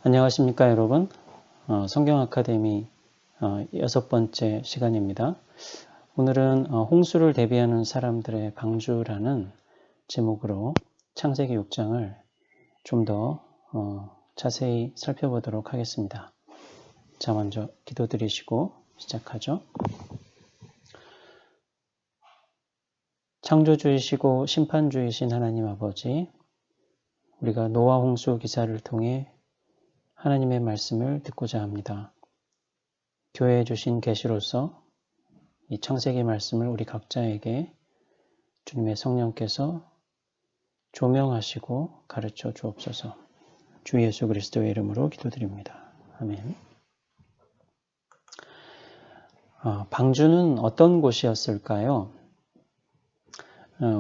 안녕하십니까 여러분. 성경 아카데미 6번째 시간입니다. 오늘은 홍수를 대비하는 사람들의 방주라는 제목으로 창세기 6장을 좀 더 자세히 살펴보도록 하겠습니다. 자, 먼저 기도드리시고 시작하죠. 창조주이시고 심판주이신 하나님 아버지, 우리가 노아 홍수 기사를 통해 하나님의 말씀을 듣고자 합니다. 교회에 주신 계시로서 이 창세기 말씀을 우리 각자에게 주님의 성령께서 조명하시고 가르쳐 주옵소서. 주 예수 그리스도의 이름으로 기도드립니다. 아멘. 방주는 어떤 곳이었을까요?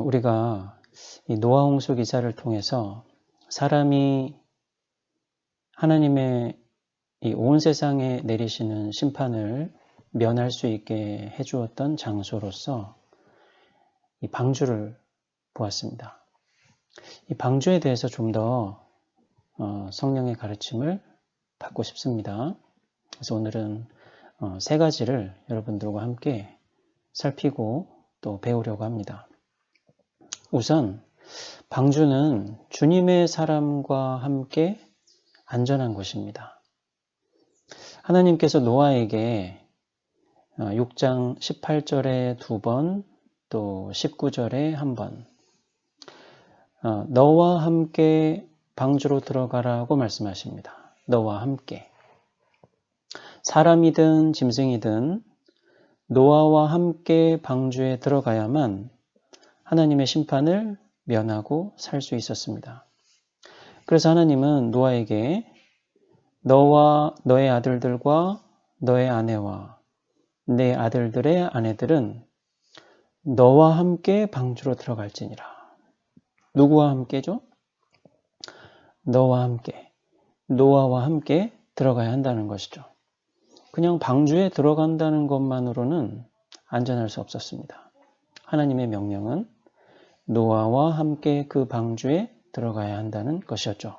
우리가 이 노아 홍수 기사를 통해서 사람이 하나님의 이 온 세상에 내리시는 심판을 면할 수 있게 해주었던 장소로서 이 방주를 보았습니다. 이 방주에 대해서 좀 더 성령의 가르침을 받고 싶습니다. 그래서 오늘은 세 가지를 여러분들과 함께 살피고 또 배우려고 합니다. 우선 방주는 주님의 사람과 함께 안전한 곳입니다. 하나님께서 노아에게 6장 18절에 2번, 또 19절에 1번, 너와 함께 방주로 들어가라고 말씀하십니다. 너와 함께. 사람이든 짐승이든 노아와 함께 방주에 들어가야만 하나님의 심판을 면하고 살 수 있었습니다. 그래서 하나님은 노아에게 너와 너의 아들들과 너의 아내와 내 아들들의 아내들은 너와 함께 방주로 들어갈지니라. 누구와 함께죠? 너와 함께, 노아와 함께 들어가야 한다는 것이죠. 그냥 방주에 들어간다는 것만으로는 안전할 수 없었습니다. 하나님의 명령은 노아와 함께 그 방주에 들어가야 한다는 것이었죠.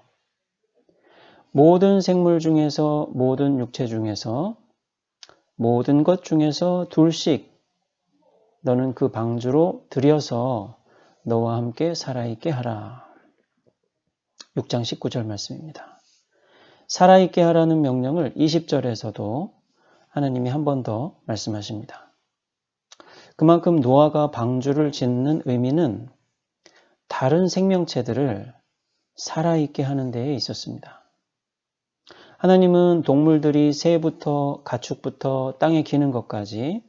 모든 생물 중에서, 모든 육체 중에서, 모든 것 중에서 둘씩 너는 그 방주로 들여서 너와 함께 살아있게 하라. 6장 19절 말씀입니다. 살아있게 하라는 명령을 20절에서도 하나님이 한 번 더 말씀하십니다. 그만큼 노아가 방주를 짓는 의미는 다른 생명체들을 살아있게 하는 데에 있었습니다. 하나님은 동물들이 새부터 가축부터 땅에 기는 것까지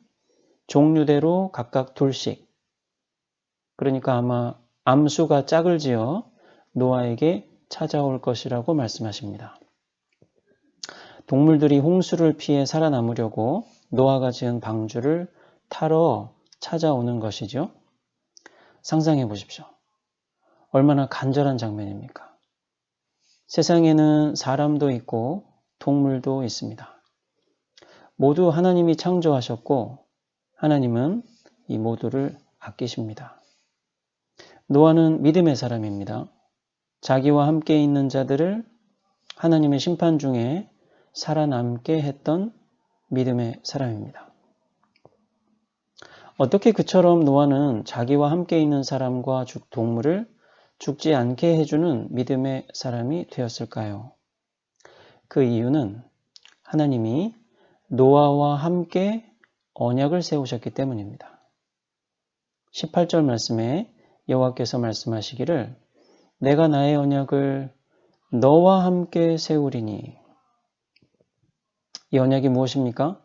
종류대로 각각 둘씩, 그러니까 아마 암수가 짝을 지어 노아에게 찾아올 것이라고 말씀하십니다. 동물들이 홍수를 피해 살아남으려고 노아가 지은 방주를 타러 찾아오는 것이죠. 상상해 보십시오. 얼마나 간절한 장면입니까? 세상에는 사람도 있고 동물도 있습니다. 모두 하나님이 창조하셨고 하나님은 이 모두를 아끼십니다. 노아는 믿음의 사람입니다. 자기와 함께 있는 자들을 하나님의 심판 중에 살아남게 했던 믿음의 사람입니다. 어떻게 그처럼 노아는 자기와 함께 있는 사람과 동물을 죽지 않게 해주는 믿음의 사람이 되었을까요? 그 이유는 하나님이 노아와 함께 언약을 세우셨기 때문입니다. 18절 말씀에 여호와께서 말씀하시기를 내가 나의 언약을 너와 함께 세우리니. 이 언약이 무엇입니까?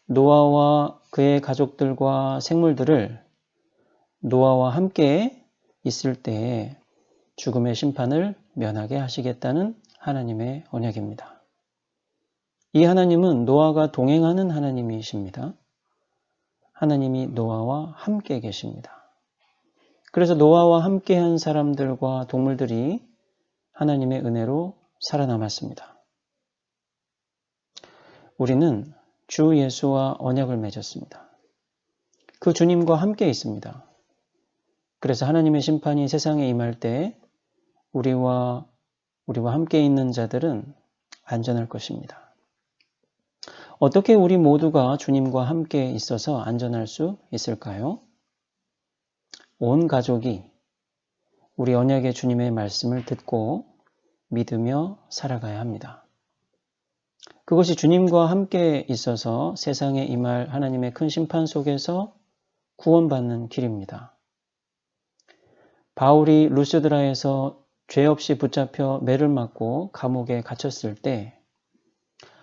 노아와 그의 가족들과 생물들을 노아와 함께 있을 때에 죽음의 심판을 면하게 하시겠다는 하나님의 언약입니다. 이 하나님은 노아가 동행하는 하나님이십니다. 하나님이 노아와 함께 계십니다. 그래서 노아와 함께한 사람들과 동물들이 하나님의 은혜로 살아남았습니다. 우리는 주 예수와 언약을 맺었습니다. 그 주님과 함께 있습니다. 그래서 하나님의 심판이 세상에 임할 때 우리와 함께 있는 자들은 안전할 것입니다. 어떻게 우리 모두가 주님과 함께 있어서 안전할 수 있을까요? 온 가족이 우리 언약의 주님의 말씀을 듣고 믿으며 살아가야 합니다. 그것이 주님과 함께 있어서 세상에 임할 하나님의 큰 심판 속에서 구원받는 길입니다. 바울이 루스드라에서 죄 없이 붙잡혀 매를 맞고 감옥에 갇혔을 때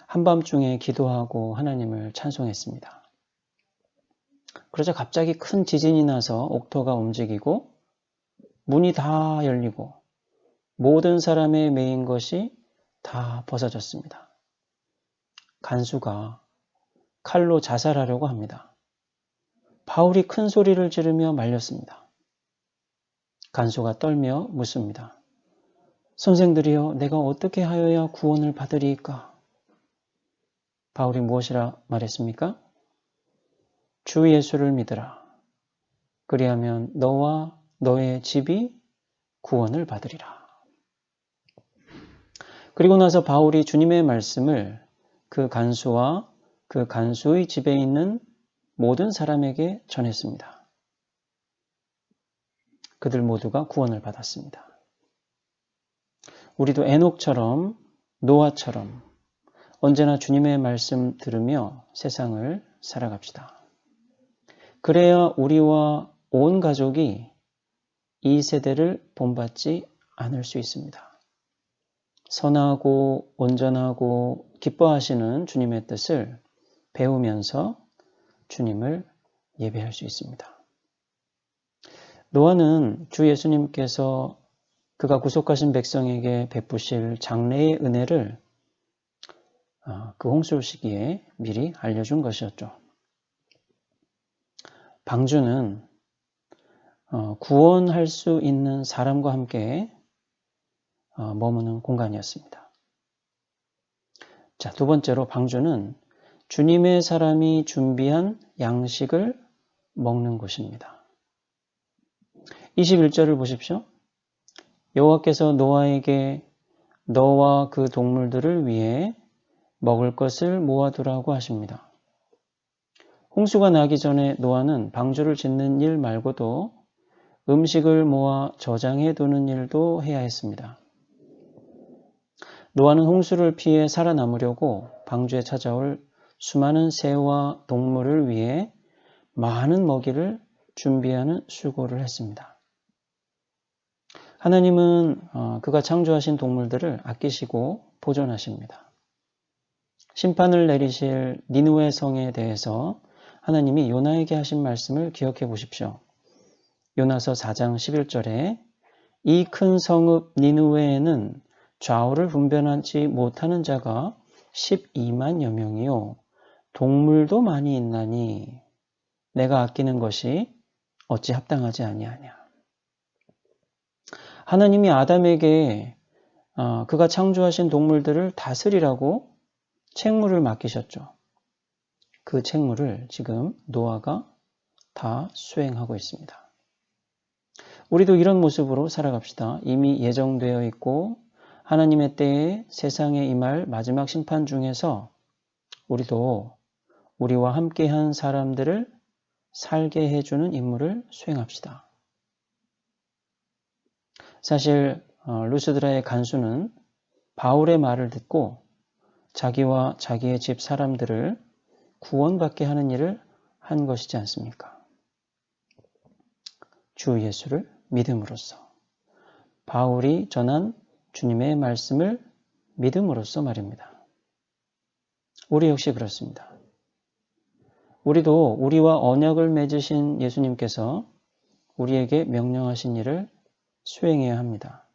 한밤중에 기도하고 하나님을 찬송했습니다. 그러자 갑자기 큰 지진이 나서 옥토가 움직이고 문이 다 열리고 모든 사람의 매인 것이 다 벗어졌습니다. 간수가 칼로 자살하려고 합니다. 바울이 큰 소리를 지르며 말렸습니다. 간수가 떨며 묻습니다. 선생들이여, 내가 어떻게 하여야 구원을 받으리이까? 바울이 무엇이라 말했습니까? 주 예수를 믿으라. 그리하면 너와 너의 집이 구원을 받으리라. 그리고 나서 바울이 주님의 말씀을 그 간수와 그 간수의 집에 있는 모든 사람에게 전했습니다. 그들 모두가 구원을 받았습니다. 우리도 에녹처럼 노아처럼 언제나 주님의 말씀 들으며 세상을 살아갑시다. 그래야 우리와 온 가족이 이 세대를 본받지 않을 수 있습니다. 선하고 온전하고 기뻐하시는 주님의 뜻을 배우면서 주님을 예배할 수 있습니다. 노아는 주 예수님께서 그가 구속하신 백성에게 베푸실 장래의 은혜를 그 홍수 시기에 미리 알려준 것이었죠. 방주는 구원할 수 있는 사람과 함께 머무는 공간이었습니다. 자, 두 번째로 방주는 주님의 사람이 준비한 양식을 먹는 곳입니다. 21절을 보십시오. 여호와께서 노아에게 너와 그 동물들을 위해 먹을 것을 모아두라고 하십니다. 홍수가 나기 전에 노아는 방주를 짓는 일 말고도 음식을 모아 저장해 두는 일도 해야 했습니다. 노아는 홍수를 피해 살아남으려고 방주에 찾아올 수많은 새와 동물을 위해 많은 먹이를 준비하는 수고를 했습니다. 하나님은 그가 창조하신 동물들을 아끼시고 보존하십니다. 심판을 내리실 니느웨 성에 대해서 하나님이 요나에게 하신 말씀을 기억해 보십시오. 요나서 4장 11절에 이 큰 성읍 니느웨에는 좌우를 분별하지 못하는 자가 12만여 명이요 동물도 많이 있나니 내가 아끼는 것이 어찌 합당하지 아니하냐. 하나님이 아담에게 그가 창조하신 동물들을 다스리라고 책무를 맡기셨죠. 그 책무를 지금 노아가 다 수행하고 있습니다. 우리도 이런 모습으로 살아갑시다. 이미 예정되어 있고 하나님의 때에 세상에 임할 마지막 심판 중에서 우리도 우리와 함께한 사람들을 살게 해주는 임무를 수행합시다. 사실 루스드라의 간수는 바울의 말을 듣고 자기와 자기의 집 사람들을 구원받게 하는 일을 한 것이지 않습니까? 주 예수를 믿음으로써 바울이 전한 주님의 말씀을 믿음으로써 말입니다. 우리 역시 그렇습니다. 우리도 우리와 언약을 맺으신 예수님께서 우리에게 명령하신 일을 수행해야 합니다.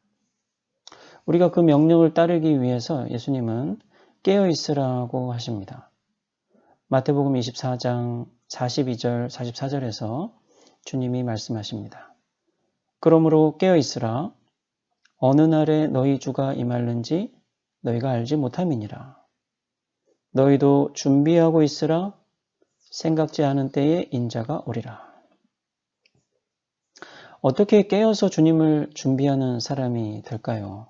우리가 그 명령을 따르기 위해서 예수님은 깨어 있으라고 하십니다. 마태복음 24장 42절 44절에서 주님이 말씀하십니다. 그러므로 깨어 있으라. 어느 날에 너희 주가 임할는지 너희가 알지 못함이니라. 너희도 준비하고 있으라. 생각지 않은 때에 인자가 오리라. 어떻게 깨어서 주님을 준비하는 사람이 될까요?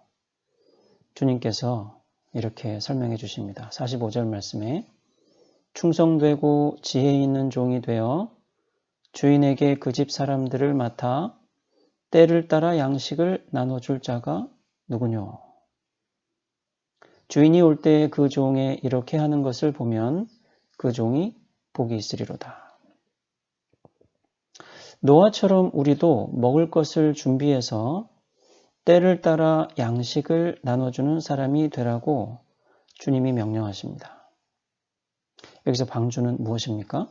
주님께서 이렇게 설명해 주십니다. 45절 말씀에 충성되고 지혜 있는 종이 되어 주인에게 그 집 사람들을 맡아 때를 따라 양식을 나눠줄 자가 누구뇨? 주인이 올 때 그 종에 이렇게 하는 것을 보면 그 종이 복이 있으리로다. 노아처럼 우리도 먹을 것을 준비해서 때를 따라 양식을 나눠주는 사람이 되라고 주님이 명령하십니다. 여기서 방주는 무엇입니까?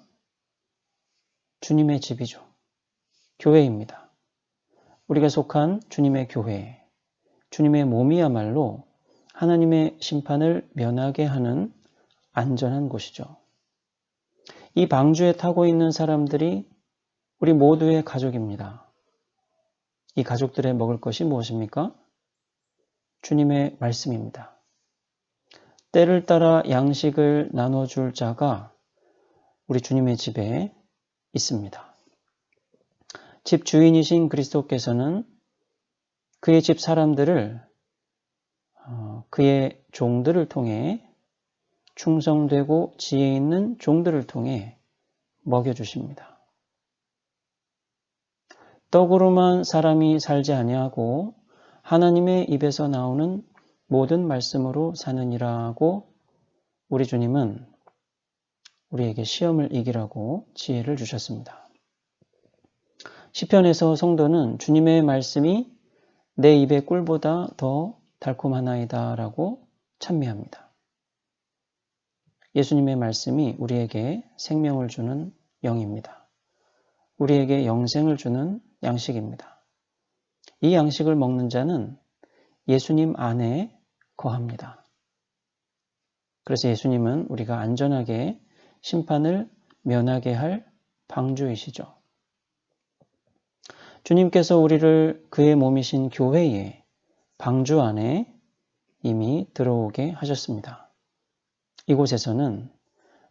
주님의 집이죠. 교회입니다. 우리가 속한 주님의 교회, 주님의 몸이야말로 하나님의 심판을 면하게 하는 안전한 곳이죠. 이 방주에 타고 있는 사람들이 우리 모두의 가족입니다. 이 가족들의 먹을 것이 무엇입니까? 주님의 말씀입니다. 때를 따라 양식을 나눠줄 자가 우리 주님의 집에 있습니다. 집 주인이신 그리스도께서는 그의 집 사람들을 그의 종들을 통해 충성되고 지혜 있는 종들을 통해 먹여주십니다. 떡으로만 사람이 살지 아니하고 하나님의 입에서 나오는 모든 말씀으로 사느니라고 우리 주님은 우리에게 시험을 이기라고 지혜를 주셨습니다. 시편에서 성도는 주님의 말씀이 내 입의 꿀보다 더 달콤하나이다 라고 찬미합니다. 예수님의 말씀이 우리에게 생명을 주는 영입니다. 우리에게 영생을 주는 양식입니다. 이 양식을 먹는 자는 예수님 안에 거합니다. 그래서 예수님은 우리가 안전하게 심판을 면하게 할 방주이시죠. 주님께서 우리를 그의 몸이신 교회에 방주 안에 이미 들어오게 하셨습니다. 이곳에서는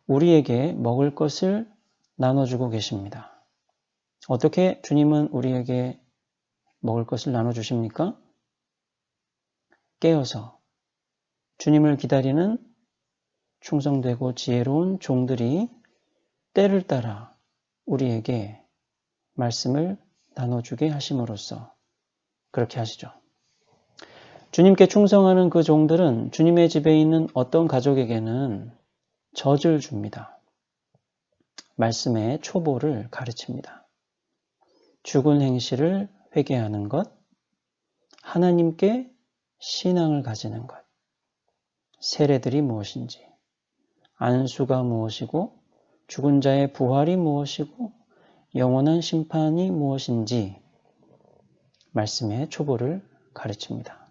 우리에게 먹을 것을 나눠주고 계십니다. 어떻게 주님은 우리에게 먹을 것을 나눠주십니까? 깨어서 주님을 기다리는 충성되고 지혜로운 종들이 때를 따라 우리에게 말씀을 나눠주게 하심으로써 그렇게 하시죠. 주님께 충성하는 그 종들은 주님의 집에 있는 어떤 가족에게는 젖을 줍니다. 말씀의 초보를 가르칩니다. 죽은 행실을 회개하는 것, 하나님께 신앙을 가지는 것, 세례들이 무엇인지, 안수가 무엇이고, 죽은 자의 부활이 무엇이고, 영원한 심판이 무엇인지 말씀의 초보를 가르칩니다.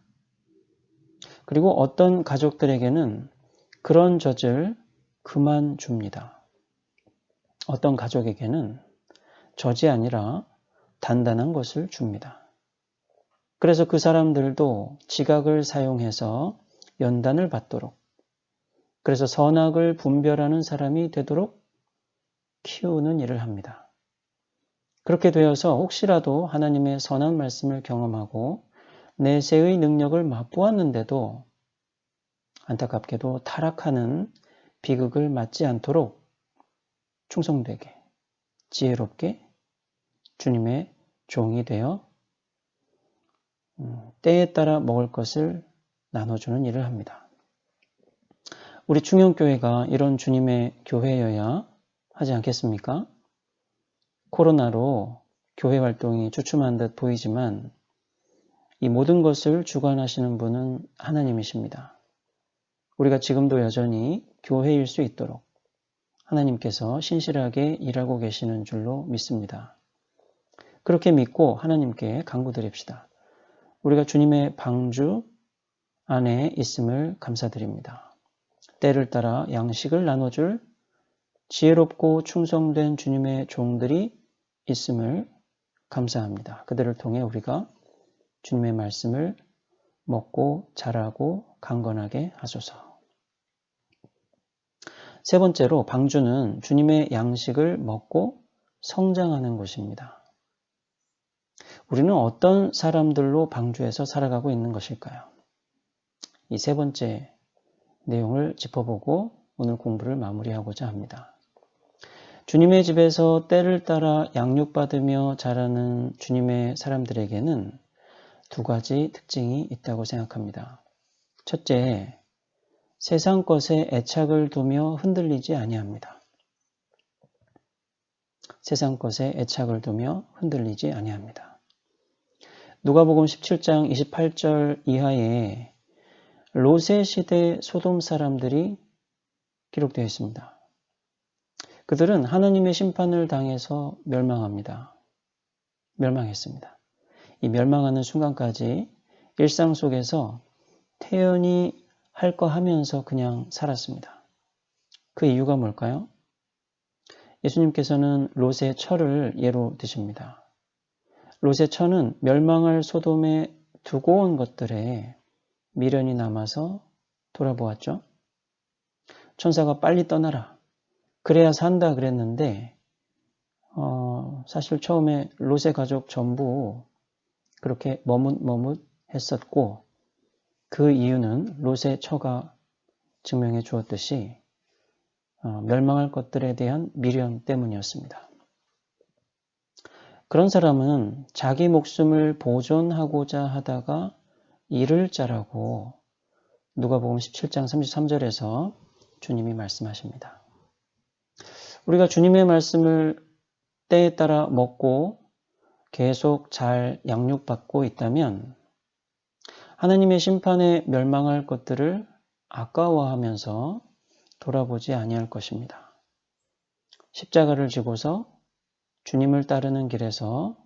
그리고 어떤 가족들에게는 그런 젖을 그만 줍니다. 어떤 가족에게는 젖이 아니라 단단한 것을 줍니다. 그래서 그 사람들도 지각을 사용해서 연단을 받도록, 그래서 선악을 분별하는 사람이 되도록 키우는 일을 합니다. 그렇게 되어서 혹시라도 하나님의 선한 말씀을 경험하고 내세의 능력을 맛보았는데도 안타깝게도 타락하는 비극을 맞지 않도록 충성되게, 지혜롭게 주님의 종이 되어 때에 따라 먹을 것을 나눠주는 일을 합니다. 우리 충영교회가 이런 주님의 교회여야 하지 않겠습니까? 코로나로 교회 활동이 주춤한 듯 보이지만 이 모든 것을 주관하시는 분은 하나님이십니다. 우리가 지금도 여전히 교회일 수 있도록 하나님께서 신실하게 일하고 계시는 줄로 믿습니다. 그렇게 믿고 하나님께 간구드립시다. 우리가 주님의 방주 안에 있음을 감사드립니다. 때를 따라 양식을 나눠줄 지혜롭고 충성된 주님의 종들이 있음을 감사합니다. 그들을 통해 우리가 주님의 말씀을 먹고 자라고 강건하게 하소서. 세 번째로 방주는 주님의 양식을 먹고 성장하는 곳입니다. 우리는 어떤 사람들로 방주에서 살아가고 있는 것일까요? 이 세 번째 내용을 짚어보고 오늘 공부를 마무리하고자 합니다. 주님의 집에서 때를 따라 양육받으며 자라는 주님의 사람들에게는 두 가지 특징이 있다고 생각합니다. 첫째, 세상 것에 애착을 두며 흔들리지 아니합니다. 세상 것에 애착을 두며 흔들리지 아니합니다. 누가복음 17장 28절 이하에 롯의 시대 소돔 사람들이 기록되어 있습니다. 그들은 하나님의 심판을 당해서 멸망합니다. 멸망했습니다. 이 멸망하는 순간까지 일상 속에서 태연히 할 거 하면서 그냥 살았습니다. 그 이유가 뭘까요? 예수님께서는 롯의 처를 예로 드십니다. 롯의 처는 멸망할 소돔에 두고 온 것들에 미련이 남아서 돌아보았죠. 천사가 빨리 떠나라. 그래야 산다 그랬는데 사실 처음에 롯의 가족 전부 그렇게 머뭇머뭇했었고 그 이유는 롯의 처가 증명해 주었듯이 멸망할 것들에 대한 미련 때문이었습니다. 그런 사람은 자기 목숨을 보존하고자 하다가 잃을 자라고 누가복음 17장 33절에서 주님이 말씀하십니다. 우리가 주님의 말씀을 때에 따라 먹고 계속 잘 양육받고 있다면 하나님의 심판에 멸망할 것들을 아까워하면서 돌아보지 아니할 것입니다. 십자가를 지고서 주님을 따르는 길에서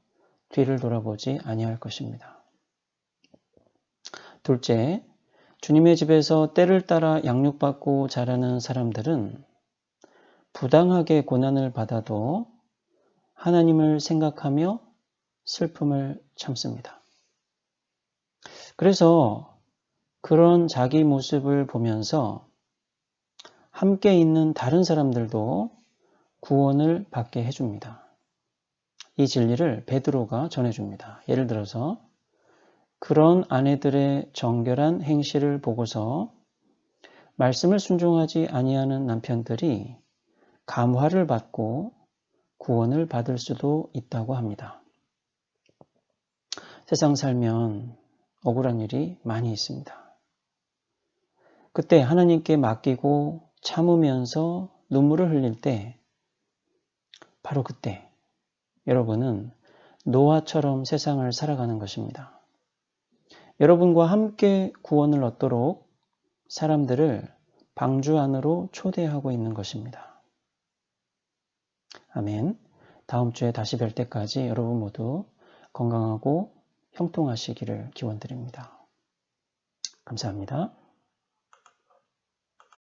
뒤를 돌아보지 아니할 것입니다. 둘째, 주님의 집에서 때를 따라 양육받고 자라는 사람들은 부당하게 고난을 받아도 하나님을 생각하며 슬픔을 참습니다. 그래서 그런 자기 모습을 보면서 함께 있는 다른 사람들도 구원을 받게 해줍니다. 이 진리를 베드로가 전해줍니다. 예를 들어서 그런 아내들의 정결한 행실을 보고서 말씀을 순종하지 아니하는 남편들이 감화를 받고 구원을 받을 수도 있다고 합니다. 세상 살면 억울한 일이 많이 있습니다. 그때 하나님께 맡기고 참으면서 눈물을 흘릴 때 바로 그때 여러분은 노아처럼 세상을 살아가는 것입니다. 여러분과 함께 구원을 얻도록 사람들을 방주 안으로 초대하고 있는 것입니다. 아멘. 다음 주에 다시 뵐 때까지 여러분 모두 건강하고 형통하시기를 기원드립니다. 감사합니다.